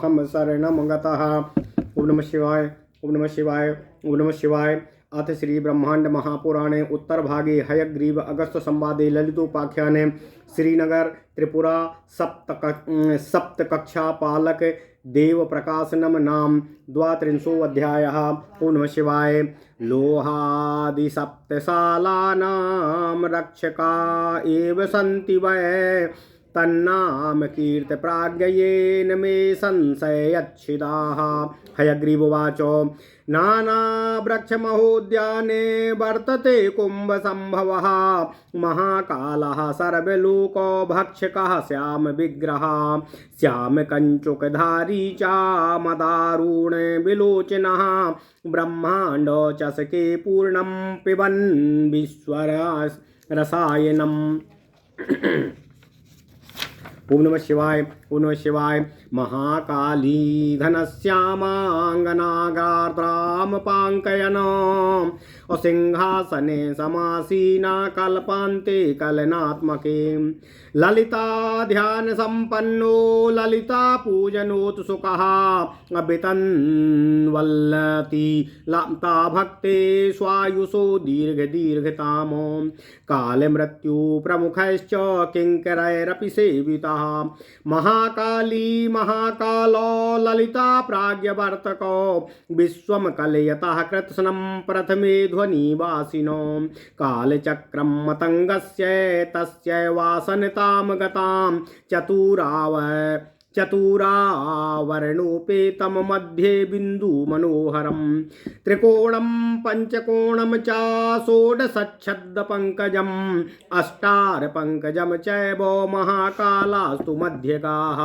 ताहम शरणं गतः। ओम नमः शिवाय, ओम नमः शिवाय, ओम नमः शिवाय। अथ श्री ब्रह्मांड महापुराणे उत्तर भागे हयग्रीव अगस्त संवादे ललितोपाख्याने श्रीनगर त्रिपुरा सप्त कक्षा पालक देव प्रकाशनम नाम 32 ओम नमः शिवाय। लोहादि सप्तशालानां रक्षका एव सन्ति वै तन्नाम कीर्त प्राज्ञयेन मे संशयच्छिदाः। हयग्रीवोवाच नाना वृक्षमहोद्याने वर्तते कुम्भसम्भवः महाकालः सर्वलोको भक्षकः श्याम विग्रहः श्याम कंचुकधारी च मदारुण विलोचनः ब्रह्मांड चषके पूर्णं पिबन् विश्वरसायनम्। ओम नमः शिवाय, ओम नमः शिवाय। महाकाली घनश्यामांगनागार्द्राम पांकयन सिंहासने समासीना कल्पान्ते कलनात्मके ललिता ध्यान संपन्नो ललिता पूजनोत्सुकः अभितन्वल्लति लता भक्ते स्वायुषो दीर्घतामो काल मृत्यु प्रमुखश्च किंकरैरपि सेवितः महाकाली महाकालो ललिता प्राज्ञवर्तको विश्वम कलयतः कृत्स्नं प्रथमे ध्वनिवासिनो कालचक्रं मतंगस्य तस्य वासनतां गतां चतुरावर्णोपेतं मध्ये बिंदु मनोहरं त्रिकोणं पंचकोणं च षोडशच्छद्मपङ्कजम् अष्टारपङ्कजं चैव महाकालास्तु मध्यगाः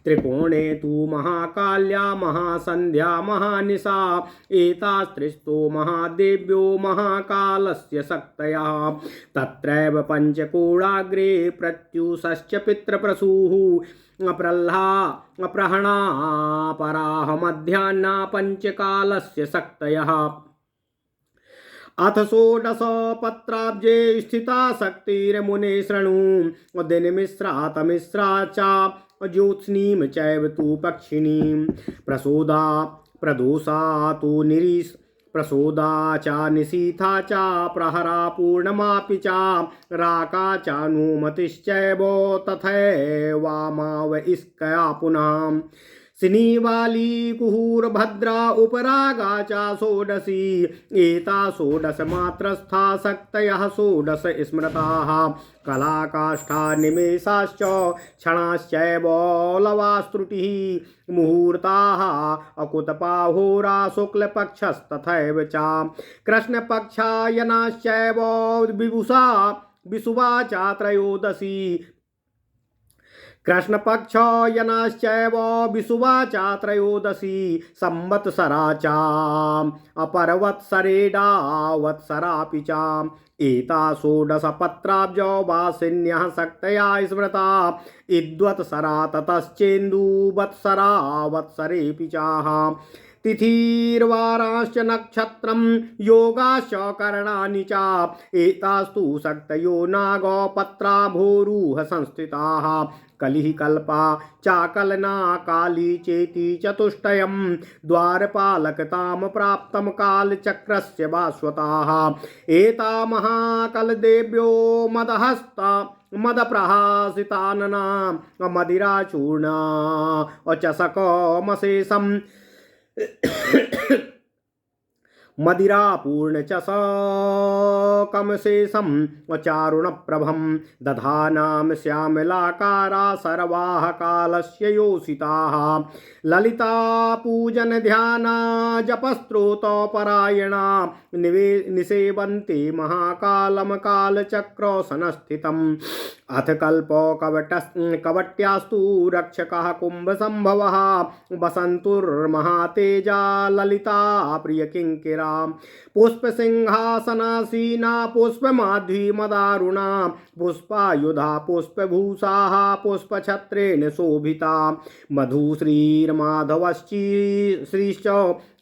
त्रिकोणे तु महाकाल्या महासन्ध्या महानिशा एतास्त्रिस्तु महादेव्यो महाकालस्य शक्तयः तत्रैव पञ्चकोणाग्रे प्रत्युषश्च पितृप्रसूः प्रहणा पराह मध्याह्ना पंचकालस्य शक्तयः अथ षोडश पत्राब्जे स्थिता शक्तिर्मुने शृणु दिनमिश्रा तमिश्रा च ज्योत्स्नीं चैव तु पक्षिणीं प्रदोषा तु प्रसोदा च निशीथा च प्रहरा पूर्णमापि च राका च नुमतिश्चैव तथैवामाव इस्कया पुनः सिनीवाली कुहूरभद्रा उपरागा च षोडशी एता षोडशमात्रस्था शक्तयः षोडश स्मृताः कलाकाष्ठा निमेषाश्च क्षणाश्चैव लवास्त्रुटिः मुहूर्ताः अकुतपाहोरा शुक्लपक्षस्तथैव च कृष्णपक्षायनाश्चैव विषुवा च त्रयोदशी कृष्णपक्षायनाश्चैव विषुवा च त्रयोदशी संवत्सरा च अपरवत्सरेडावत्सरापि च एता षोडशपत्राब्जो वासिन्यः शक्तया स्मृता इद्वत्सरा ततश्चेन्दुवत्सरा वत्सरेऽपि चाः तिथिर्वाराश्च नक्षत्रं योगाश्च करणानि च एतास्तु शक्तयो नागपत्रा भोरुह संस्थिताः कलिः कल्पा चाकलना काली चेति चतुष्टयं द्वारपालकतां प्राप्तं कालचक्रस्य भास्वताः एता महाकलदेव्यो मदहस्ता मदप्रहासितानना मदिराचूर्णा अचषकमशेषं मदिरापूर्णचषकमशेषं चारुणप्रभं दधानां श्यामलाकारा सर्वाः कालस्य योषिताः ललिता पूजन ध्याना जपस्त्रोतपरायणा निसेवन्ते महाकालं कालचक्रसंस्थितम् अथ कल्पो कवट्यास्तु रक्षकः कुम्भसम्भवः वसन्तुर्महातेजा ललिता प्रियकिङ्किरा पुष्पसिंहासनासीना पुष्पमाध्वीमदारुणा पुष्पायुधा पुष्पभूषाः पुष्पछत्रेण शोभिता मधुश्रीर्माधवश्रीश्च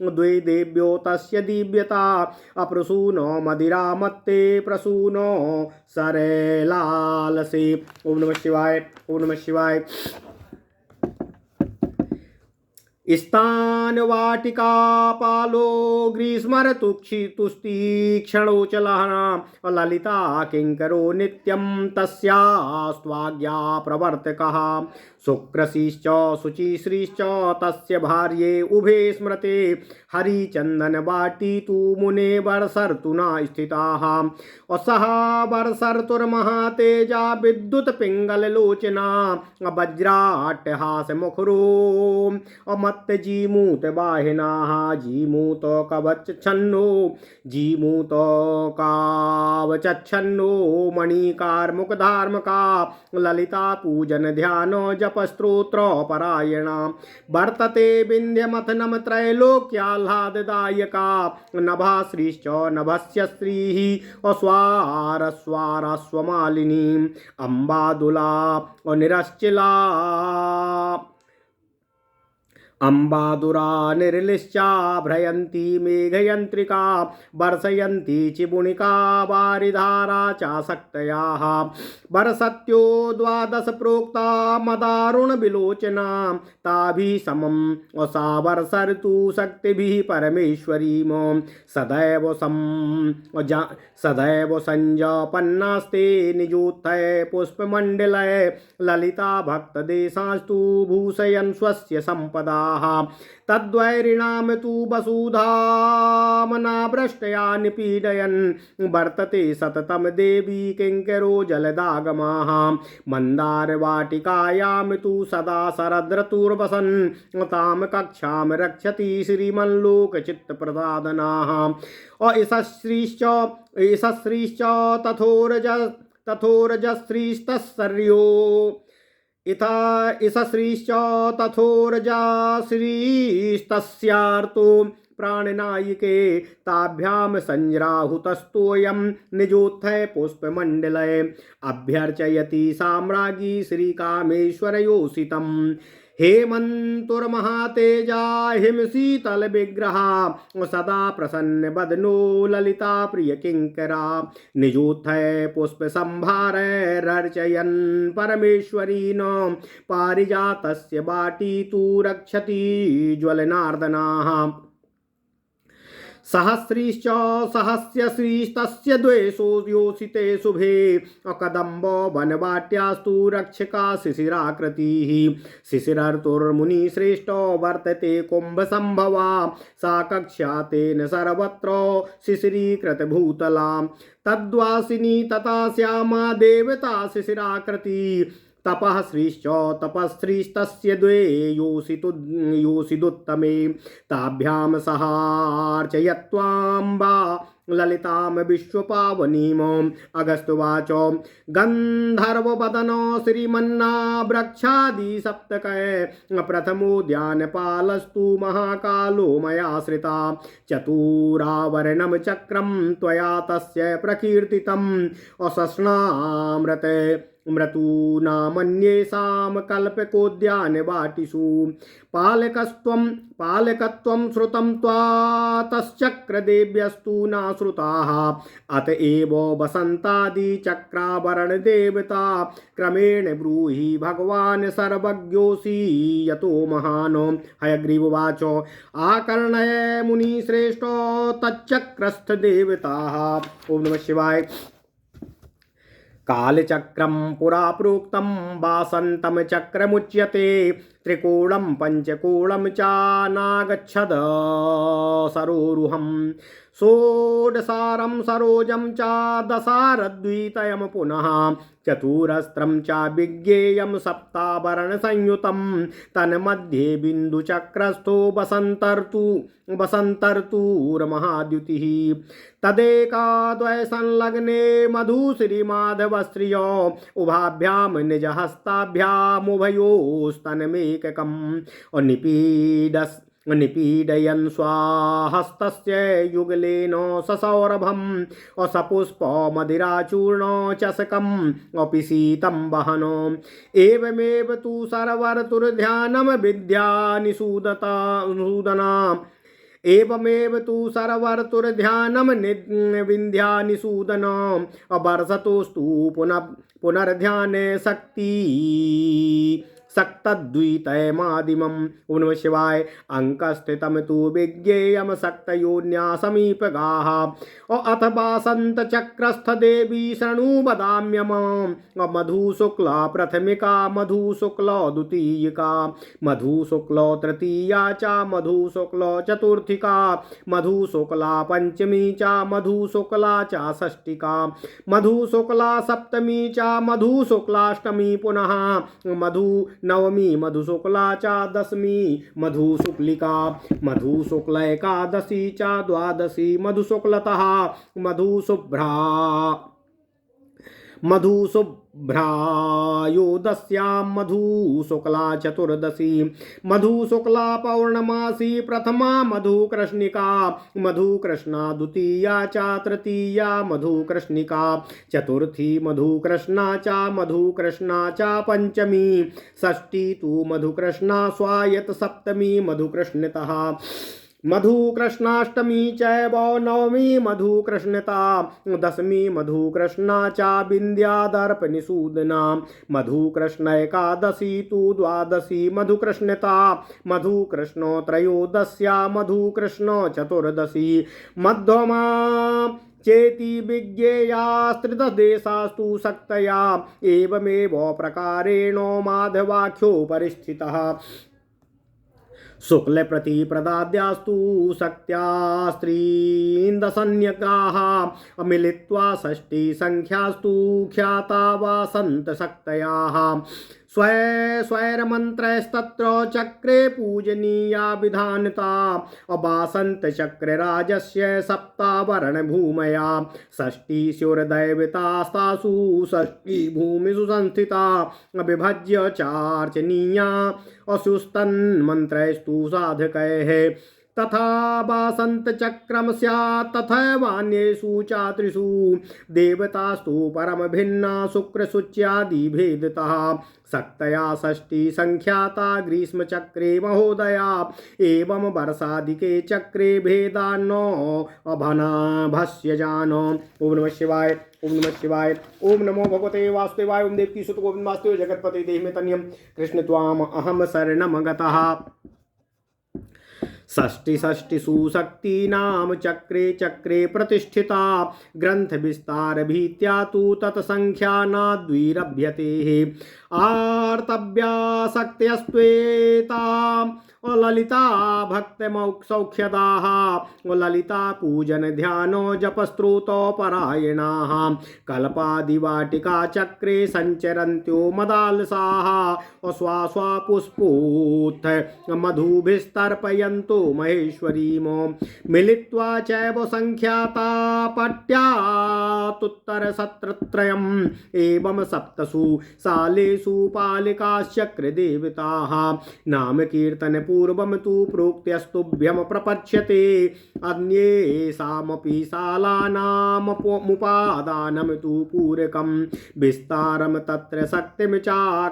द्वे देव्यो तस्य दिव्यता अप्रसूनो मदिरामत्ते प्रसूनो सरेलालसे। ओम नमः शिवाय, ओम नमः शिवाय। स्थान वाटिका पालो ग्रीष्मर्तुक्षितुस्तीक्षणोचलः ललिता किंकरो नित्यं तस्यास्त्वाज्ञा प्रवर्तकः शुक्रशीश्च शुचिश्रीश्च तस्य भार्ये उभे स्मृते हरिचंदन बाटी तु मुने वर्षर्तुना स्थिताः सह वर्षर्तुर्महातेजा विद्युत पिंगल लोचना वज्राट्टहास मुखरो अमत्त जीमूत बाहिनाः जीमूत कवच छन्नो जीमूत कावचच्छन्नो मणिकार मुखधार्मका ललिता पूजन ध्यान जप स्तोत्र परायणा वर्तते विंध्यमथनम त्रैलोक्याह्लाददायका नभाश्रीश्च नभस्य स्त्रीः अस्वारस्वारस्वमालिनी अम्बादुला निरश्चिला अम्बादुरा निर्लिश्चा भ्रयन्ती मेघयन्त्रिका वर्षयन्ती चिबुणिका वारिधारा चासक्तयाः वर्षत्यो द्वादश प्रोक्ता मदारुण विलोचना ताभिः समं सा वर्षर्तु शक्तिभिः परमेश्वरीं सदैव संजापन्नास्ते निजोत्थय पुष्पमण्डलय ललिता भक्तदेशास्तु भूषयन् स्वस्य सम्पदा तद्वैरिणां तु वसुधामना भ्रष्टया निपीडयन् वर्तते सततं देवी किङ्करो जलदागमाः मन्दारवाटिकायां तु सदा शरदृतुर्वसन् तां कक्षां रक्षति श्रीमल्लोकचित्तप्रसादनाः यशश्रीश्च तथोरजश्रीस्तस्सर्यो इषश्रीश्च तथोरजाश्रीस्तस्यार्तो प्राणनायिके ताभ्यां संजराहुतस्तोऽयं निजोत्थय पुष्पमण्डले अभ्यर्चयति साम्राज्ञी श्रीकामेश्वरयोषितम् हेमन्तुर्महातेजा हिमशीतल विग्रहा सदा प्रसन्न बदनो ललिता प्रिय किंकरा निजोत्थय पुष्प संभारैरर्चयन् परमेश्वरीन् पारिजातस्य बाटी तु रक्षति ज्वलनार्दनाः सहस्रीश्च सहस्यश्रीस्तस्य द्वेषो योषिते शुभे कदम्बो वनवाट्यास्तु रक्षका शिशिराकृतिः शिशिरर्तुर्मुनिश्रेष्ठो वर्तते कुम्भसम्भवा सा कक्षा तेन सर्वत्र शिशिरीकृतभूतला तद्वासिनी तथा श्यामा देवता शिशिराकृति तपः श्रीश्च तपस्श्रीस्तस्य द्वे योषिदुत्तमे ताभ्यां सहार्चयत्वाम्बा ललितां विश्वपावनीम् अगस्त्युवाच गन्धर्ववदनो श्रीमन्नाभ्रक्षादि सप्तकै प्रथमोद्यानपालस्तु महाकालो मयाश्रिता चतुरावरणं चक्रं त्वया तस्य प्रकीर्तितम् असस्नामृते मृतूनामन्येषां कल्पकोद्यानवाटिषु पालकत्वं श्रुतं त्वा तश्चक्रदेव्यस्तु न श्रुताः अत एव वसन्तादिचक्राभरणदेवता क्रमेण ब्रूहि भगवान् सर्वज्ञोऽसि यतो महान् हयग्रीववाच आकर्णय मुनिश्रेष्ठो तच्चक्रस्थदेवताः। ओम नमः शिवाय। कालचक्रं पुरा प्रोक्तं वासन्तं चक्रमुच्यते त्रिकोणं पंचकोणं च नागच्छद सरोरुहम् षोडशारं सरोजं च दशारद्वितयं पुनः चतुरस्त्रं च विज्ञेयं सप्ताभरणसंयुतं तन्मध्ये बिन्दुचक्रस्थो वसन्तर्तुर्महाद्युतिः तदेकाद्वयसंलग्ने मधुश्रीमाधवश्रियो उभाभ्यां निजहस्ताभ्यामुभयोस्तनमेककं निपीडयन् स्वाहस्तस्य युगलेन ससौरभम् सपुष्पमदिराचूर्ण चषकम् अपि शीतं वहन् एवमेव तु सर्वर्तुर्ध्यानं विद्यानिषूदना एवमेव तु सर्वर्तुर्ध्यानं विन्ध्यानिषूदन वर्षतोस्तु पुनर्ध्याने सक्तद्वितयमादिमम्। ओम नमः शिवाय। अंकस्थितम तु विज्ञेयम सक्तयोन्या समीपगाः अथ वासंत चक्रस्थ देवी शरणु वदाम्यमाम्। मधु शुक्ला प्रथमिका मधु शुक्ला द्वितीयिका मधु शुक्ला तृतीया च मधु शुक्ला चतुर्थिका मधु शुक्ला पंचमी च मधु शुक्ला च षष्ठिका मधु शुक्ला सप्तमी च मधु शुक्लाष्टमी पुनः मधु नवमी मधु शुक्ला च दशमी मधु शुक्लिका मधु शुक्ल एकादशी च द्वादशी मधु शुक्लतः मधु शुभ्रा मधु शुभ्रायोदस्यां मधु शुक्ला चतुर्दशी मधु शुक्ला पौर्णमासी प्रथमा मधु कृष्णिका मधु कृष्णा द्वितीया च तृतीया मधु कृष्णिका चतुर्थी मधु कृष्णा च मधु कृष्णा च पंचमी षष्ठी तु मधु कृष्णा स्वायत सप्तमी मधु कृष्णतः मधु कृष्णाष्टमी चैव नवमी मधु कृष्णता दशमी मधु कृष्णा च विंध्यादर्पनिषूदना मधु कृष्ण एकादशी तु द्वादशी मधु कृष्णता मधु कृष्णो त्रयोदश्या मधु कृष्णो चतुर्दशी मध्यमा चेति विज्ञेयास्त्रिदशदेशास्तु शक्तया एवमेव प्रकारेण माधवाख्यो परिस्थितः शुक्ल प्रति प्रदाद्यास्तु शक्त्या स्त्रीन्दसन्यकाः मिलित्वा षष्ठी संख्यास्तु ख्याता वासन्त शक्तयाः स्वैरमन्त्रस्तत्र चक्रे पूजनीया विधानता अवासन्त चक्र राजस्य सप्तावरण भूमया षष्ठी स्योर्दैवतास्तासु षष्ठी भूमिषु संस्थिता विभज्य चार्चनीया असुस्तन्मन्त्रैस्तु साधकैः तथा वासंत चक्रम स्यात् तथैवान्येषु चात्रिषु देवतास्तु परम भिन्ना शुक्र शुच्यादि भेदतः शक्तया षष्ठी संख्याता ग्रीष्म चक्रे महोदया एवं वर्षादिके चक्रे भेदान्नो अभनाभस्यजानो। ओम नमः शिवाय। ओम नमः शिवाय। ओम नमो भगवते वासुदेवाय। ओम देवकी सुत गोविंद वासुदेव जगतपते देहि तन्यम कृष्ण त्वाम अहम शरणम गतः। षष्टिषु शक्ति नाम चक्रे चक्रे प्रतिष्ठिता ग्रंथ विस्तार भीत्या तु तत्संख्या नाद्विरभ्यते आर्तव्या शक्त्यस्त्वेता ललिता भक्तमौक्सौख्यदाः ललिता पूजन ध्यानो जपस्त्रोतो परायणाः कल्पादिवाटिका चक्रे संचरन्त्यो मदालसाः स्वापुष्पोत्थ मधुभिस्तर्पयन्तो महेश्वरीमो मिलित्वा चैव संख्याता पट्यातुत्तरशतत्रयम् एवं सप्तसु सालेषु पालिकाश्चक्र देवताः नाम कीर्तन पूर्वम तु प्रोक्त्यस्तुभ्यम प्रपच्यते अन्येषामपि शालानामुपादानं तु पूरकं विस्तारं तत्र शक्तिं च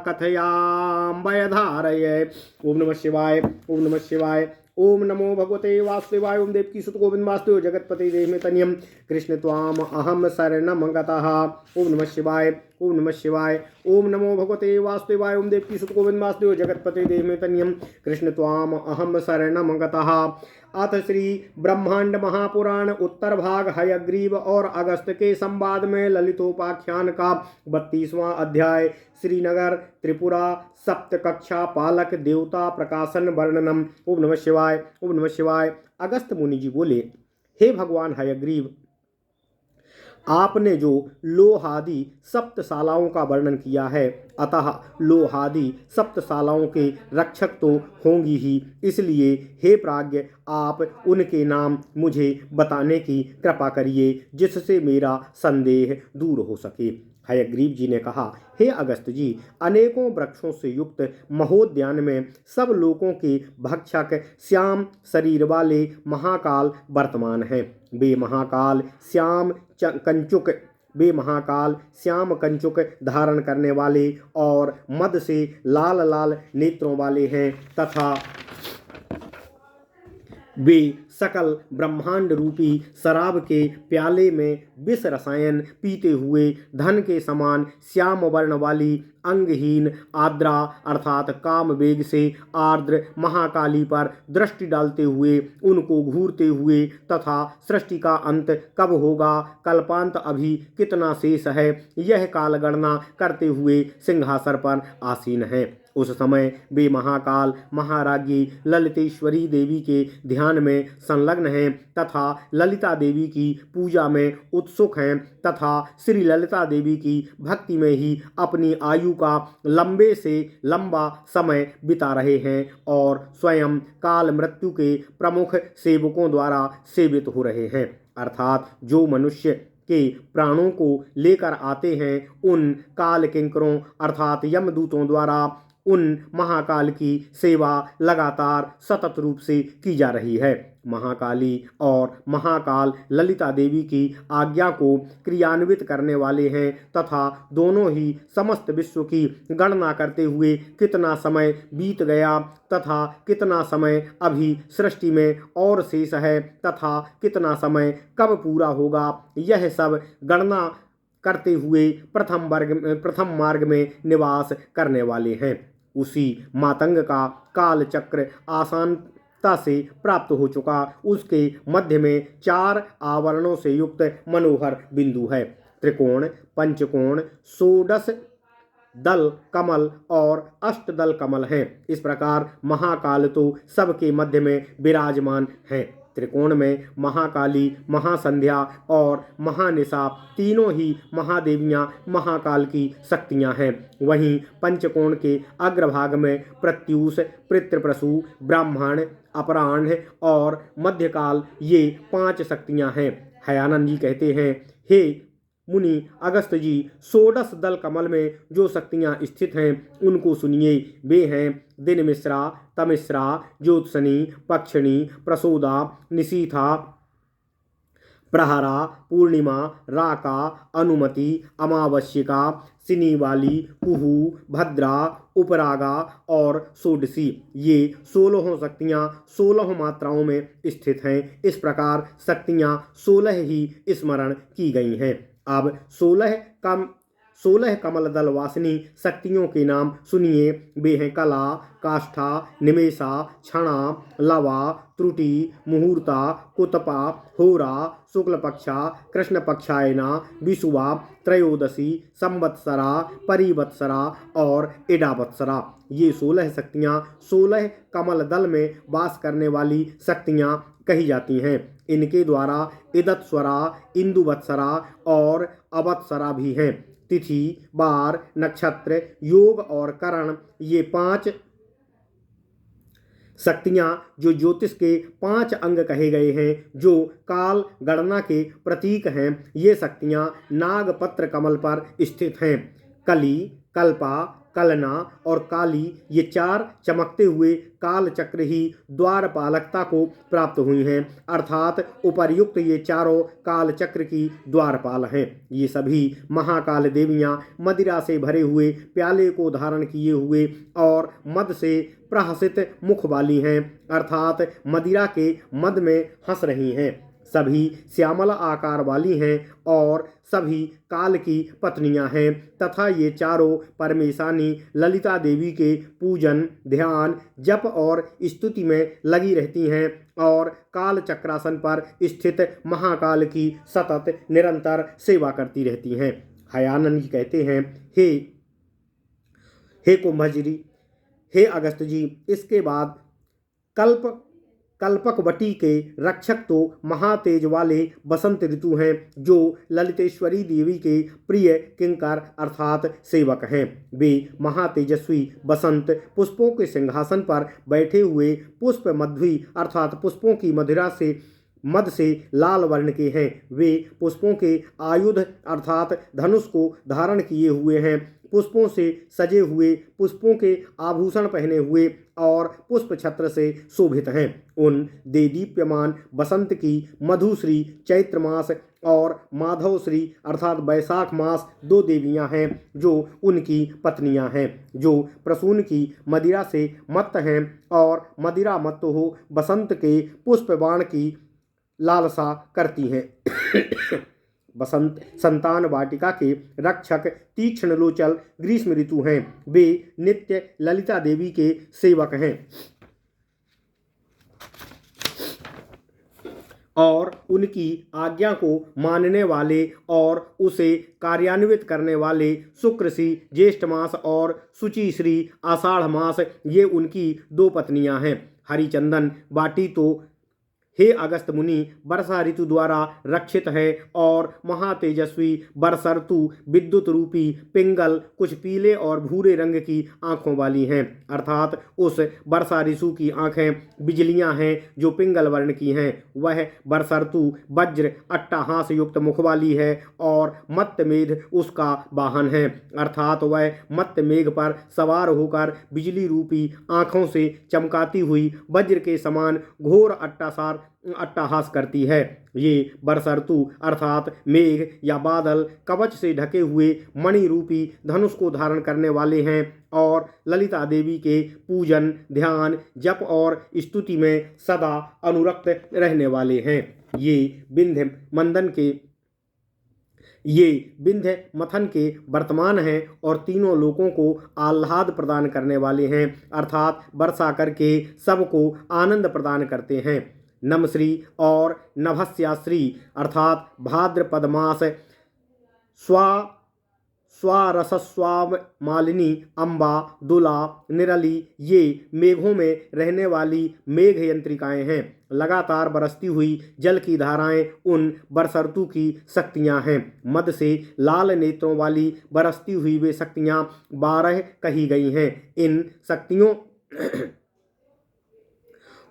कथयाम्बयधारय। ओम नमः शिवाय। ओम नमः शिवाय। ओम नमो भगवते वासुदेवाय। ओम देवकी सुत गोविंद वासुदेव जगतपते देहि तन्यम कृष्ण त्वाम अहम शरणम गतः। ओम नमः शिवाय। ओम नमः शिवाय। ओम नमो भगवते वासुदेवाय। ओम देवकी सुत गोविंद वासुदेव जगतपते देहि तन्यम कृष्ण त्वाम अहम शरणम गतः। अथ श्री ब्रह्मांड महापुराण उत्तर भाग हयग्रीव और अगस्त के संवाद में ललितोपाख्यान का 32वां अध्याय श्रीनगर त्रिपुरा सप्त कक्षा पालक देवता प्रकाशन वर्णनम। ओम नमः शिवाय। ओम नमः शिवाय। अगस्त मुनि जी बोले, हे भगवान हयग्रीव, आपने जो लोहादि सप्तशालाओं का वर्णन किया है, अतः लोहादि सप्तशालाओं के रक्षक तो होंगी ही, इसलिए हे प्राज्ञ आप उनके नाम मुझे बताने की कृपा करिए जिससे मेरा संदेह दूर हो सके। हयग्रीव जी ने कहा, हे अगस्त जी, अनेकों वृक्षों से युक्त महोद्यान में सब लोगों के भक्षक श्याम शरीर वाले महाकाल वर्तमान हैं। वे महाकाल श्याम कंचुक धारण करने वाले और मद से लाल लाल नेत्रों वाले हैं तथा वे सकल ब्रह्मांड रूपी शराब के प्याले में विष रसायन पीते हुए धन के समान श्याम वर्ण वाली अंगहीन आद्रा अर्थात काम वेग से आर्द्र महाकाली पर दृष्टि डालते हुए उनको घूरते हुए तथा सृष्टि का अंत कब होगा, कल्पांत अभी कितना शेष है, यह कालगणना करते हुए सिंहासन पर आसीन है। उस समय वे महाकाल महाराज्ञी ललितेश्वरी देवी के ध्यान में संलग्न हैं तथा ललिता देवी की पूजा में उत्सुक हैं तथा श्री ललिता देवी की भक्ति में ही अपनी आयु का लंबे से लंबा समय बिता रहे हैं और स्वयं काल मृत्यु के प्रमुख सेवकों द्वारा सेवित हो रहे हैं। अर्थात जो मनुष्य के प्राणों को लेकर आते हैं उन काल किंकरों अर्थात यमदूतों द्वारा उन महाकाल की सेवा लगातार सतत रूप से की जा रही है। महाकाली और महाकाल ललिता देवी की आज्ञा को क्रियान्वित करने वाले हैं तथा दोनों ही समस्त विश्व की गणना करते हुए कितना समय बीत गया तथा कितना समय अभी सृष्टि में और शेष है तथा कितना समय कब पूरा होगा, यह सब गणना करते हुए प्रथम मार्ग में निवास करने वाले हैं। उसी मातंग का काल चक्र आसानता से प्राप्त हो चुका। उसके मध्य में 4 आवरणों से युक्त मनोहर बिंदु है। त्रिकोण, पंचकोण, षोडश दल कमल और अष्टदल कमल हैं। इस प्रकार महाकाल तो सबके मध्य में विराजमान है। त्रिकोण में महाकाली, महासंध्या और महानिशा तीनों ही महादेवियां महाकाल की शक्तियां हैं। वहीं पंचकोण के अग्रभाग में प्रत्यूष, पितृप्रसू, ब्राह्मण, अपराह्न और मध्यकाल ये 5 शक्तियां हैं। हयानंद जी कहते हैं, हे मुनि अगस्त जी, षोडश दल कमल में जो शक्तियां स्थित हैं उनको सुनिए। वे हैं दिन मिश्रा, तमिश्रा, ज्योत्सनी, पक्षिणी, प्रसोदा, निशीथा, प्रहरा, पूर्णिमा, राका, अनुमति, अमावस्यिका, सिनीवाली, कुहू, भद्रा, उपरागा और षोडशी। ये 16 शक्तियाँ 16 मात्राओं में स्थित हैं। इस प्रकार शक्तियाँ 16 ही स्मरण की गई हैं। अब 16 कमल दल वासिनी शक्तियों के नाम सुनिए। वे हैं कला, काष्ठा, निमेषा, क्षणा, लवा, त्रुटि, मुहूर्ता, कुतपा, होरा, शुक्ल पक्षा, कृष्ण पक्षायना, विषुवा, त्रयोदशी, संवत्सरा, परिवत्सरा और इडावत्सरा। ये 16 शक्तियाँ 16 कमल दल में वास करने वाली शक्तियाँ कही जाती हैं। इनके द्वारा इदत्स्वरा, इंदुवत्सरा और अवत्सरा भी हैं। तिथि, बार, नक्षत्र, योग और करण ये 5 शक्तियाँ जो ज्योतिष के 5 अंग कहे गए हैं, जो काल गणना के प्रतीक हैं, ये शक्तियाँ नागपत्र कमल पर स्थित हैं। कली, कल्पा, कलना और काली ये 4 चमकते हुए काल चक्र ही द्वारपालकता को प्राप्त हुई हैं। अर्थात उपर्युक्त ये चारों काल चक्र की द्वारपाल हैं। ये सभी महाकाल देवियाँ मदिरा से भरे हुए प्याले को धारण किए हुए और मद से प्रहसित मुख वाली हैं। अर्थात मदिरा के मद में हंस रही हैं। सभी श्यामला आकार वाली हैं और सभी काल की पत्नियां हैं तथा ये चारों परमेशानी ललिता देवी के पूजन, ध्यान, जप और स्तुति में लगी रहती हैं और काल चक्रासन पर स्थित महाकाल की सतत निरंतर सेवा करती रहती हैं। हयानंद जी कहते हैं, हे कुंभजी, हे अगस्त जी, इसके बाद कल्पकवटी के रक्षक तो महातेज वाले बसंत ऋतु हैं, जो ललितेश्वरी देवी के प्रिय किंकर अर्थात सेवक हैं। वे महातेजस्वी बसंत पुष्पों के सिंहासन पर बैठे हुए पुष्प मध्वी अर्थात पुष्पों की मदिरा से मद से लाल वर्ण के हैं। वे पुष्पों के आयुध अर्थात धनुष को धारण किए हुए हैं। पुष्पों से सजे हुए, पुष्पों के आभूषण पहने हुए और पुष्प छत्र से शोभित हैं। उन देदीप्यमान बसंत की मधुश्री चैत्र मास और माधवश्री अर्थात वैशाख मास 2 देवियां हैं जो उनकी पत्नियां हैं, जो प्रसून की मदिरा से मत्त हैं और मदिरा मत्त हो बसंत के पुष्पबाण की लालसा करती हैं। बसंत संतान वाटिका के रक्षक तीक्ष्ण लोचल ग्रीष्म ऋतु हैं। वे नित्य ललिता देवी के सेवक हैं और उनकी आज्ञा को मानने वाले और उसे कार्यान्वित करने वाले शुक्र श्री ज्येष्ठ मास और शुचि श्री आषाढ़ मास ये उनकी 2 पत्नियां हैं। हरिचंदन वाटी तो हे अगस्त मुनि वर्षा ऋतु द्वारा रक्षित है और महातेजस्वी वर्षा ऋतु विद्युत रूपी पिंगल कुछ पीले और भूरे रंग की आंखों वाली हैं, अर्थात उस वर्षा ऋतु की आंखें बिजलियां हैं जो पिंगल वर्ण की हैं। वह वर्षा ऋतु वज्र अट्टहास युक्त मुख वाली है और मत्तमेघ उसका वाहन है, अर्थात वह मत्तमेघ पर सवार होकर बिजली रूपी आंखों से चमकाती हुई वज्र के समान घोर अट्टहास करती है। ये वर्षा ऋतु अर्थात मेघ या बादल कवच से ढके हुए मणि रूपी धनुष को धारण करने वाले हैं और ललिता देवी के पूजन, ध्यान, जप और स्तुति में सदा अनुरक्त रहने वाले हैं। ये विंध्य मथन के वर्तमान हैं और तीनों लोगों को आह्लाद प्रदान करने वाले हैं, अर्थात वर्षा करके सबको आनंद प्रदान करते हैं। नमश्री और नभस्याश्री अर्थात भाद्रपद मास स्वारसस्वाम मालिनी अम्बा दुला निरली ये मेघों में रहने वाली मेघ यंत्रिकाएं हैं। लगातार बरसती हुई जल की धाराएं उन वर्षा ऋतु की शक्तियां हैं। मद से लाल नेत्रों वाली बरसती हुई वे शक्तियां 12 कही गई हैं।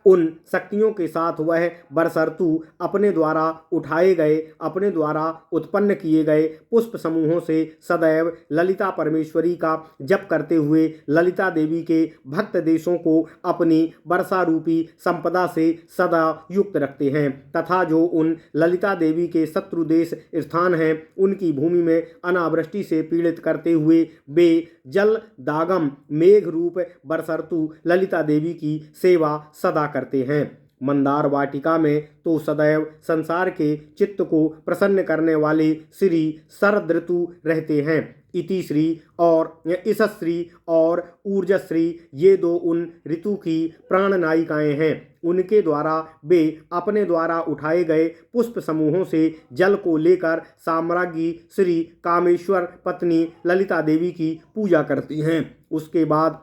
उन शक्तियों के साथ वह वर्षा ऋतु अपने द्वारा उठाए गए, अपने द्वारा उत्पन्न किए गए पुष्प समूहों से सदैव ललिता परमेश्वरी का जप करते हुए ललिता देवी के भक्त देशों को अपनी वर्षा रूपी संपदा से सदा युक्त रखते हैं तथा जो उन ललिता देवी के शत्रु देश स्थान हैं उनकी भूमि में अनावृष्टि से पीड़ित करते हुए वे जल दागम मेघ रूप वर्षा ऋतु ललिता देवी की सेवा सदा करते हैं। मंदार वाटिका में तो सदैव संसार के चित्त को प्रसन्न करने वाले श्री शरद ऋतु रहते हैं। इति श्री और इसश्री और ऊर्जश्री ये 2 उन ऋतु की प्राण नायिकाएं हैं। उनके द्वारा वे अपने द्वारा उठाए गए पुष्प समूहों से जल को लेकर साम्राज्ञी श्री कामेश्वर पत्नी ललिता देवी की पूजा करती हैं। उसके बाद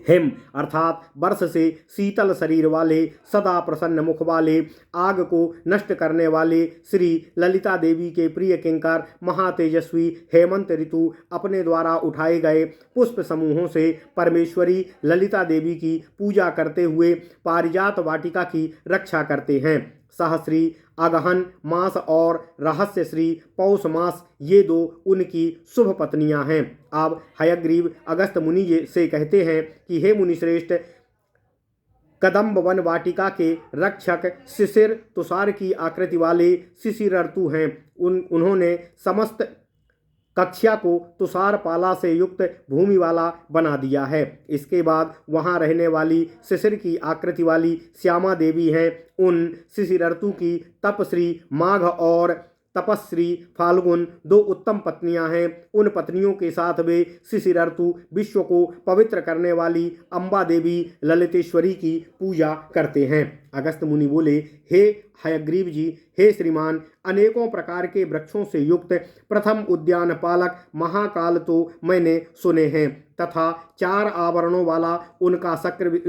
हिम अर्थात वर्ष से शीतल शरीर वाले सदा प्रसन्न मुख वाले आग को नष्ट करने वाले श्री ललिता देवी के प्रिय किंकर महातेजस्वी हेमंत ऋतु अपने द्वारा उठाए गए पुष्प समूहों से परमेश्वरी ललिता देवी की पूजा करते हुए पारिजात वाटिका की रक्षा करते हैं। सहश्री अगहन मास और रहस्य श्री पौष मास ये 2 उनकी शुभ पत्नियां हैं। अब हयग्रीव अगस्त मुनि से कहते हैं कि हे मुनिश्रेष्ठ, कदम्ब वन वाटिका के रक्षक शिशिर तुषार की आकृति वाले शिशिर ऋतु हैं। उन्होंने समस्त कक्षा को तुषार पाला से युक्त भूमि वाला बना दिया है। इसके बाद वहाँ रहने वाली शिशिर की आकृति वाली श्यामा देवी हैं। उन शिशिर ऋतु की तपश्री माघ और तपस्वी फाल्गुन 2 उत्तम पत्नियां हैं। उन पत्नियों के साथ वे शिशिर ऋतु विश्व को पवित्र करने वाली अम्बा देवी ललितेश्वरी की पूजा करते हैं। अगस्त मुनि बोले, हे हयग्रीव जी, हे श्रीमान, अनेकों प्रकार के वृक्षों से युक्त प्रथम उद्यान पालक महाकाल तो मैंने सुने हैं तथा 4 आवरणों वाला उनका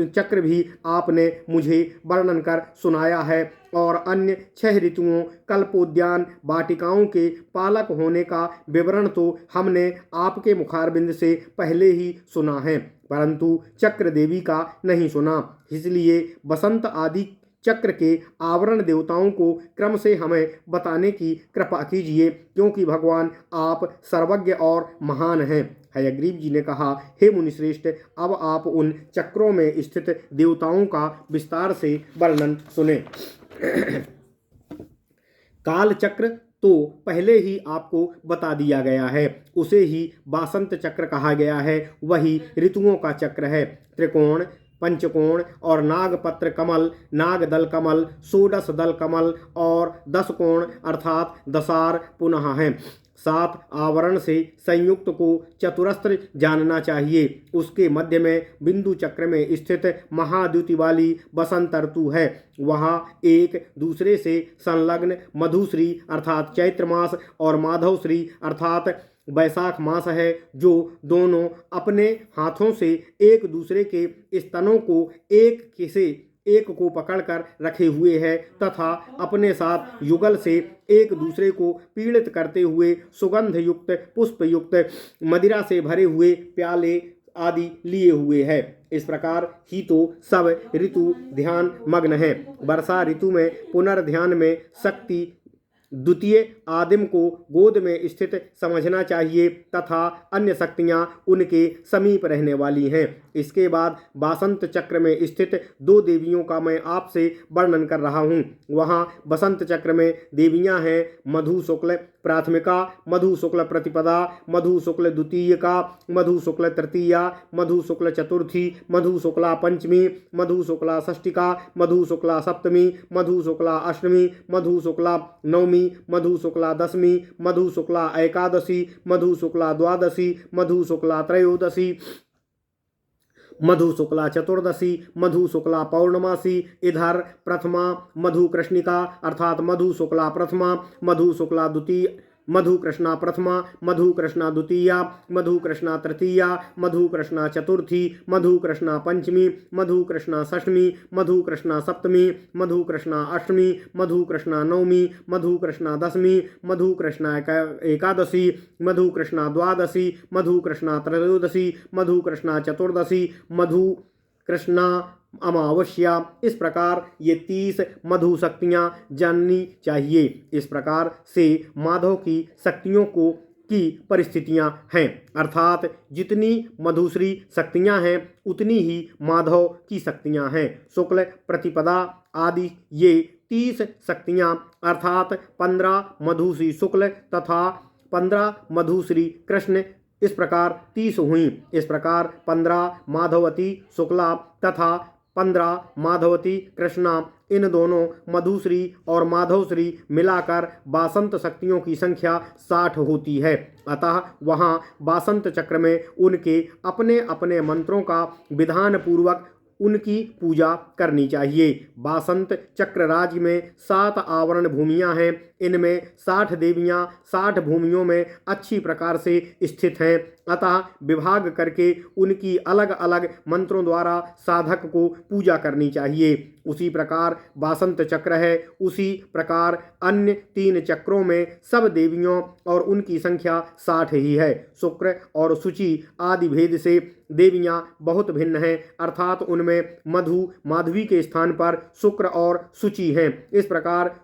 चक्र भी आपने मुझे वर्णन कर सुनाया है और अन्य 6 ऋतुओं कल्पोद्यान वाटिकाओं के पालक होने का विवरण तो हमने आपके मुखारबिंद से पहले ही सुना है, परंतु चक्र देवी का नहीं सुना। इसलिए बसंत आदि चक्र के आवरण देवताओं को क्रम से हमें बताने की कृपा कीजिए, क्योंकि भगवान आप सर्वज्ञ और महान हैं। हयग्रीव जी ने कहा, हे मुनिश्रेष्ठ, अब आप उन चक्रों में स्थित देवताओं का विस्तार से वर्णन सुने। काल चक्र तो पहले ही आपको बता दिया गया है, उसे ही वासंत चक्र कहा गया है। वही ऋतुओं का चक्र है। त्रिकोण, पंचकोण और नागपत्र कमल, नागदल कमल, षोडश दल कमल और 10 कोण अर्थात दशार पुनः हैं। 7 आवरण से संयुक्त को चतुरस्त्र जानना चाहिए। उसके मध्य में बिंदु चक्र में स्थित महाद्युति वाली बसंत ऋतु है। वहाँ एक दूसरे से संलग्न मधुश्री अर्थात चैत्र मास और माधवश्री अर्थात वैशाख मास है, जो दोनों अपने हाथों से एक दूसरे के स्तनों को एक को पकड़कर रखे हुए है तथा अपने साथ युगल से एक दूसरे को पीड़ित करते हुए सुगंध युक्त पुष्प युक्त मदिरा से भरे हुए प्याले आदि लिए हुए है। इस प्रकार ही तो सब ऋतु ध्यान मग्न है। वर्षा ऋतु में पुनर्ध्यान में शक्ति द्वितीय आदिम को गोद में स्थित समझना चाहिए तथा अन्य शक्तियां उनके समीप रहने वाली हैं। इसके बाद बसंत चक्र में स्थित 2 देवियों का मैं आपसे वर्णन कर रहा हूँ। वहाँ बसंत चक्र में देवियां हैं मधु शुक्ल प्राथमिका, मधु शुक्ल प्रतिपदा, मधु शुक्ल द्वितीयका, मधु शुक्ल तृतीया, मधु शुक्ल चतुर्थी, मधु शुक्ला पंचमी, मधु शुक्ला षष्ठिका, मधु शुक्ला सप्तमी, मधु शुक्ला अष्टमी, मधु शुक्ला नवमी, मधु शुक्ला दशमी, मधु शुक्ला एकादशी, मधु शुक्ला द्वादशी, मधु शुक्ला त्रयोदशी, मधु शुक्ला चतुर्दशी, मधु शुक्ला पौर्णमासी। इधर प्रथमा मधु कृष्णिका अर्थात मधु शुक्ला प्रथमा, मधु शुक्ला द्वितीय, मधु कृष्णा प्रथमा, मधु कृष्णा द्वितीया, मधु कृष्णा तृतीया, मधु कृष्णा चतुर्थी, मधु कृष्णा पंचमी, मधु कृष्णा षष्ठमी, मधु कृष्णा सप्तमी, मधु कृष्णा अष्टमी, मधु कृष्णा नवमी, मधु कृष्णा दशमी, मधु कृष्णा एकादशी, मधु कृष्णा द्वादशी, मधु कृष्णा त्रयोदशी, मधु कृष्णा चतुर्दशी, मधु कृष्णा अमावस्या। इस प्रकार ये 30 मधु शक्तियाँ जाननी चाहिए। इस प्रकार से माधव की शक्तियों की परिस्थितियाँ हैं, अर्थात जितनी मधुश्री शक्तियाँ हैं उतनी ही माधव की शक्तियाँ हैं। शुक्ल प्रतिपदा आदि ये 30 शक्तियाँ अर्थात 15 मधुश्री शुक्ल तथा 15 मधुश्री कृष्ण इस प्रकार 30 हुई। इस प्रकार 15 माधवती शुक्ला तथा 15 माधवती कृष्णा, इन दोनों मधुश्री और माधवश्री मिलाकर बासंत शक्तियों की संख्या 60 होती है। अतः वहाँ बासंत चक्र में उनके अपने अपने मंत्रों का विधान पूर्वक उनकी पूजा करनी चाहिए। बासंत चक्र राज्य में 7 आवरण भूमियां हैं। इनमें 60 देवियां 60 भूमियों में अच्छी प्रकार से स्थित हैं। अतः विभाग करके उनकी अलग अलग मंत्रों द्वारा साधक को पूजा करनी चाहिए। उसी प्रकार बासंत चक्र है, उसी प्रकार अन्य 3 चक्रों में सब देवियों और उनकी संख्या 60 ही है। शुक्र और शुचि आदि भेद से देवियां बहुत भिन्न हैं, अर्थात उनमें मधु माधवी के स्थान पर शुक्र और शुचि हैं। इस प्रकार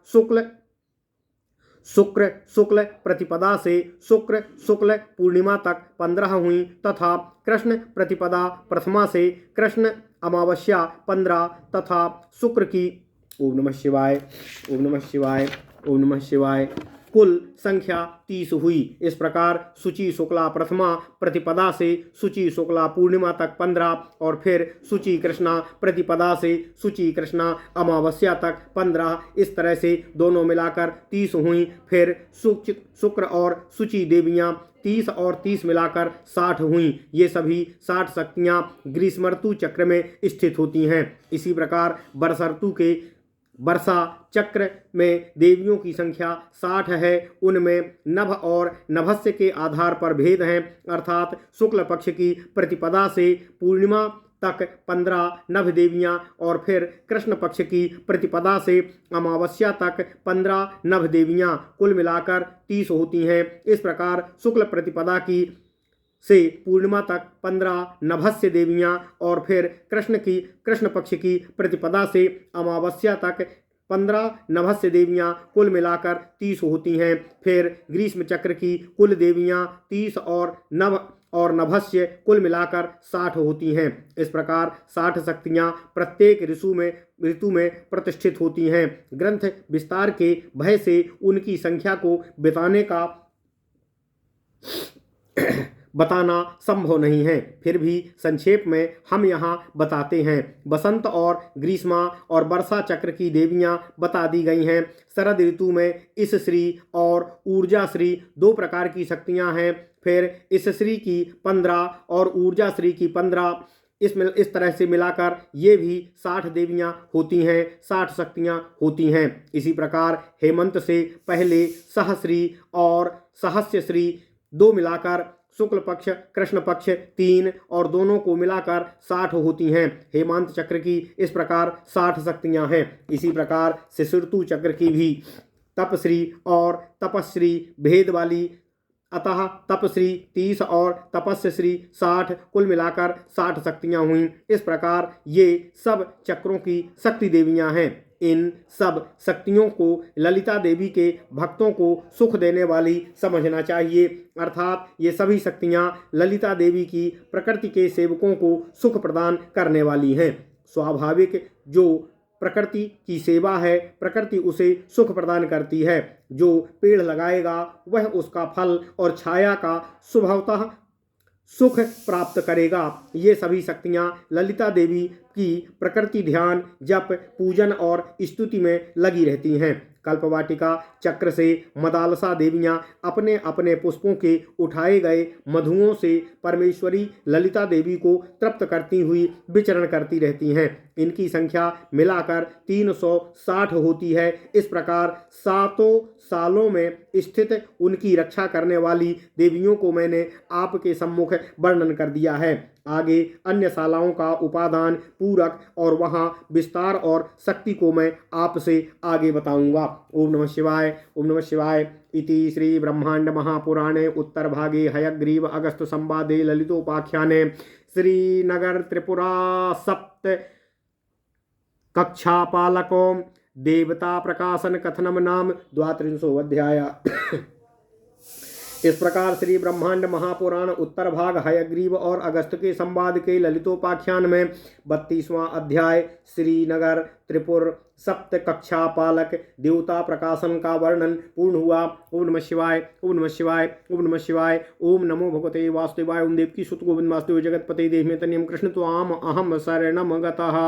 शुक्ल प्रतिपदा से शुक्ल पूर्णिमा तक 15 हुई तथा कृष्ण प्रतिपदा प्रथमा से कृष्ण अमावस्या 15 तथा शुक्र की ओम नमः शिवाय, ओम नमः शिवाय, ओम नमः शिवाय कुल संख्या 30 हुई। इस प्रकार शुचि शुक्ला प्रथमा प्रतिपदा से शुचि शुक्ला पूर्णिमा तक 15 और फिर शुचि कृष्णा प्रतिपदा से शुचि कृष्णा अमावस्या तक 15, इस तरह से दोनों मिलाकर 30 हुई। फिर शुक्र और शुचि देवियां 30 और 30 मिलाकर 60 हुई। ये सभी 60 शक्तियां ग्रीष्म ऋतु चक्र में स्थित होती हैं। इसी प्रकार वर्षा चक्र में देवियों की संख्या 60 है। उनमें नभ और नभस्य के आधार पर भेद हैं, अर्थात शुक्ल पक्ष की प्रतिपदा से पूर्णिमा तक 15 नभ देवियां और फिर कृष्ण पक्ष की प्रतिपदा से अमावस्या तक 15 नभ देवियां, कुल मिलाकर 30 होती हैं। इस प्रकार शुक्ल प्रतिपदा की से पूर्णिमा तक 15 नभस्य देवियाँ और फिर कृष्ण पक्ष की प्रतिपदा से अमावस्या तक 15 नभस्य देवियाँ कुल मिलाकर 30 होती हैं। फिर ग्रीष्म चक्र की कुल देवियाँ 30 और नभस्य कुल मिलाकर 60 होती हैं। इस प्रकार 60 शक्तियाँ प्रत्येक ऋतु में प्रतिष्ठित होती हैं। ग्रंथ विस्तार के भय से उनकी संख्या को बताना संभव नहीं है, फिर भी संक्षेप में हम यहाँ बताते हैं। बसंत और ग्रीष्मा और वर्षा चक्र की देवियाँ बता दी गई हैं। शरद ऋतु में इस श्री और ऊर्जा श्री 2 प्रकार की शक्तियाँ हैं। फिर इस श्री की 15 और ऊर्जा श्री की 15, इस तरह से मिलाकर ये भी 60 देवियाँ होती हैं, 60 शक्तियाँ होती हैं। इसी प्रकार हेमंत से पहले सहश्री और सहस्य श्री 2 मिलाकर शुक्ल पक्ष कृष्ण पक्ष 3 और दोनों को मिलाकर 60 होती हैं। हेमंत चक्र की इस प्रकार 60 शक्तियां हैं। इसी प्रकार शिशिरतु चक्र की भी तपश्री और तपश्री भेद वाली, अतः तपश्री 30 और तपस्यश्री 60 कुल मिलाकर 60 शक्तियां हुई। इस प्रकार ये सब चक्रों की शक्ति देवियां हैं। इन सब शक्तियों को ललिता देवी के भक्तों को सुख देने वाली समझना चाहिए, अर्थात ये सभी शक्तियाँ ललिता देवी की प्रकृति के सेवकों को सुख प्रदान करने वाली हैं। स्वाभाविक जो प्रकृति की सेवा है, प्रकृति उसे सुख प्रदान करती है। जो पेड़ लगाएगा वह उसका फल और छाया का स्वभावतः सुख प्राप्त करेगा। ये सभी शक्तियाँ ललिता देवी की प्रकृति ध्यान जप पूजन और स्तुति में लगी रहती हैं। कल्पवाटिका चक्र से मदालसा देवियाँ अपने अपने पुष्पों के उठाए गए मधुओं से परमेश्वरी ललिता देवी को तृप्त करती हुई विचरण करती रहती हैं। इनकी संख्या मिलाकर 360 होती है। इस प्रकार 7 सालों में स्थित उनकी रक्षा करने वाली देवियों को मैंने आपके सम्मुख वर्णन कर दिया है। आगे अन्य शालाओं का उपादान पूरक और वहाँ विस्तार और शक्ति को मैं आपसे आगे बताऊंगा। ओम नमः शिवाय। ओम नमः शिवाय। इति श्री ब्रह्मांड महापुराणे उत्तर भागे हयग्रीव अगस्त संवादे ललितोपाख्याने श्रीनगर त्रिपुरा सप्त कक्षापालको देवता प्रकाशन कथनम नाम 32वां अध्याय। इस प्रकार श्री ब्रह्मांड महापुराण उत्तर भाग हयग्रीव और अगस्त के संवाद के ललितोपाख्यान में 32वां अध्याय श्रीनगर त्रिपुर सप्त कक्षा पालक देवता प्रकाशन का वर्णन पूर्ण हुआ। ओम नमः शिवाय। ओम नमः शिवाय। ओम नमः शिवाय। ओम नमो भगवते वासुदेवाय। ओम देवकी सुत गोविंद वासुदेव जगतपते देव में तनियम कृष्ण त्वाम अहम शरणम गतः।